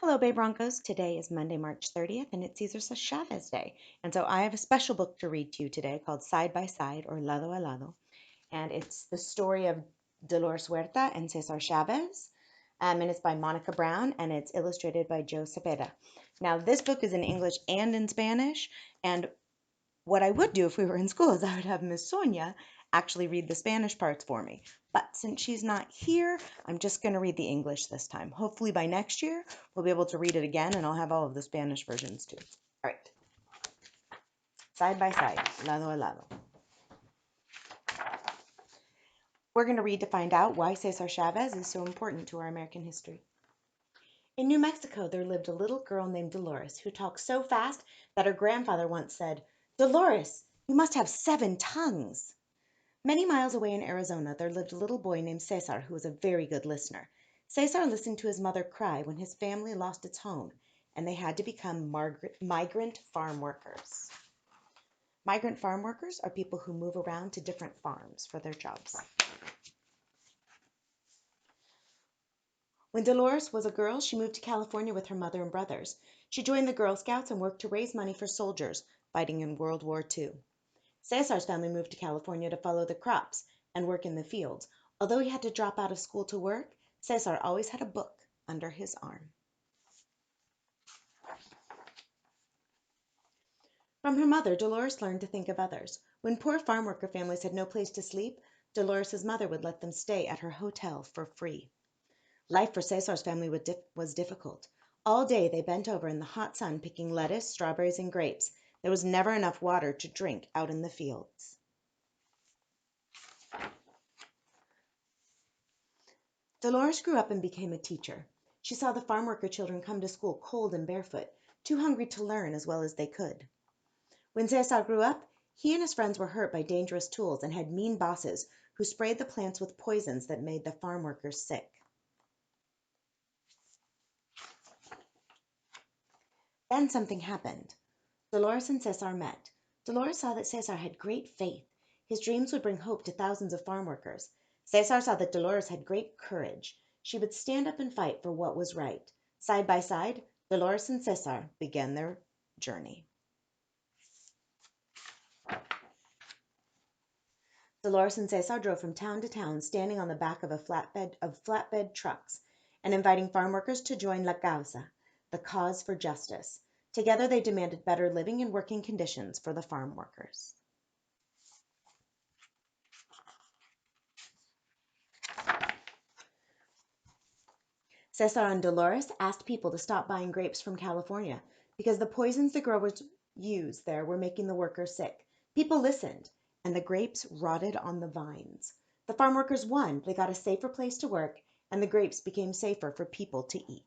Hello, Bay Broncos. Today is Monday, March 30th, and it's Cesar Chavez Day. And so I have a special book to read to you today called Side by Side or Lado a Lado. And it's the story of Dolores Huerta and Cesar Chavez. And it's by Monica Brown and it's illustrated by Joe Cepeda. Now, this book is in English and in Spanish. And what I would do if we were in school is I would have Miss Sonia actually read the Spanish parts for me. But since she's not here, I'm just going to read the English this time. Hopefully by next year, we'll be able to read it again and I'll have all of the Spanish versions too. All right. Side by side, lado a lado. We're going to read to find out why Cesar Chavez is so important to our American history. In New Mexico, there lived a little girl named Dolores who talked so fast that her grandfather once said, "Dolores, you must have 7 tongues." Many miles away in Arizona, there lived a little boy named Cesar who was a very good listener. Cesar listened to his mother cry when his family lost its home and they had to become migrant farm workers. Migrant farm workers are people who move around to different farms for their jobs. When Dolores was a girl, she moved to California with her mother and brothers. She joined the Girl Scouts and worked to raise money for soldiers fighting in World War II. Cesar's family moved to California to follow the crops and work in the fields. Although he had to drop out of school to work, Cesar always had a book under his arm. From her mother, Dolores learned to think of others. When poor farm worker families had no place to sleep, Dolores' mother would let them stay at her hotel for free. Life for Cesar's family was difficult. All day they bent over in the hot sun picking lettuce, strawberries, and grapes. There was never enough water to drink out in the fields. Dolores grew up and became a teacher. She saw the farm worker children come to school cold and barefoot, too hungry to learn as well as they could. When Cesar grew up, he and his friends were hurt by dangerous tools and had mean bosses who sprayed the plants with poisons that made the farm workers sick. Then something happened. Dolores and Cesar met. Dolores saw that Cesar had great faith. His dreams would bring hope to thousands of farm workers. Cesar saw that Dolores had great courage. She would stand up and fight for what was right. Side by side, Dolores and Cesar began their journey. Dolores and Cesar drove from town to town, standing on the back of flatbed trucks and inviting farm workers to join La Causa, the cause for justice. Together they demanded better living and working conditions for the farm workers. Cesar and Dolores asked people to stop buying grapes from California because the poisons the growers used there were making the workers sick. People listened, and the grapes rotted on the vines. The farm workers won. They got a safer place to work, and the grapes became safer for people to eat.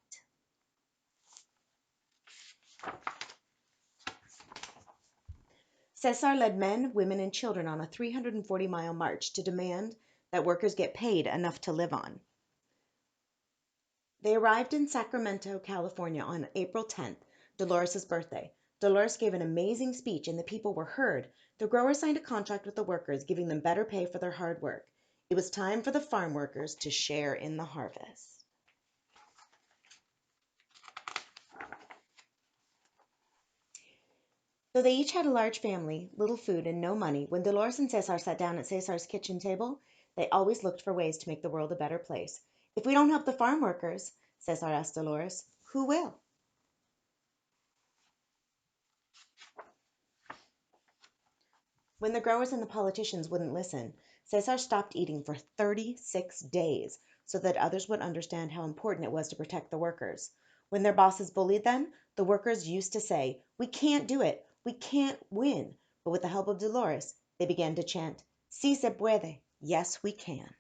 Cesar led men, women, and children on a 340-mile march to demand that workers get paid enough to live on. They arrived in Sacramento, California on April 10th, Dolores' birthday. Dolores gave an amazing speech and the people were heard. The growers signed a contract with the workers, giving them better pay for their hard work. It was time for the farm workers to share in the harvest. Though they each had a large family, little food, and no money, when Dolores and Cesar sat down at Cesar's kitchen table, they always looked for ways to make the world a better place. If we don't help the farm workers, Cesar asked Dolores, who will? When the growers and the politicians wouldn't listen, Cesar stopped eating for 36 days so that others would understand how important it was to protect the workers. When their bosses bullied them, the workers used to say, "We can't do it. We can't win." But with the help of Dolores, they began to chant, "Si se puede." Yes, we can.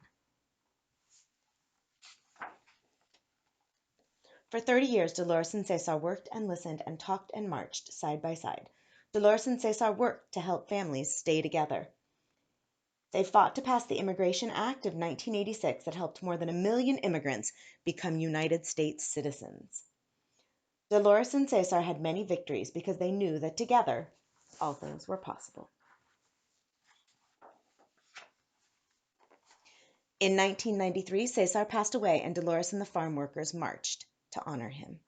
For 30 years, Dolores and Cesar worked and listened and talked and marched side by side. Dolores and Cesar worked to help families stay together. They fought to pass the Immigration Act of 1986 that helped more than 1 million immigrants become United States citizens. Dolores and Cesar had many victories because they knew that together all things were possible. In 1993, Cesar passed away and Dolores and the farm workers marched to honor him.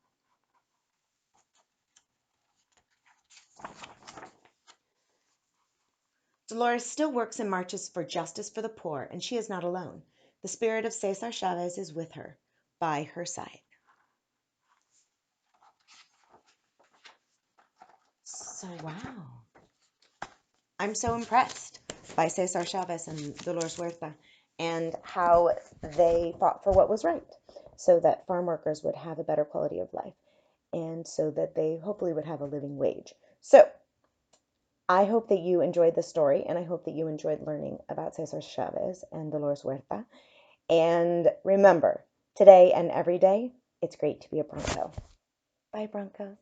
Dolores still works and marches for justice for the poor, and she is not alone. The spirit of Cesar Chavez is with her, by her side. So, wow. I'm so impressed by Cesar Chavez and Dolores Huerta and how they fought for what was right so that farm workers would have a better quality of life and so that they hopefully would have a living wage. So, I hope that you enjoyed the story, and I hope that you enjoyed learning about Cesar Chavez and Dolores Huerta. And remember, today and every day, it's great to be a Bronco. Bye, Broncos.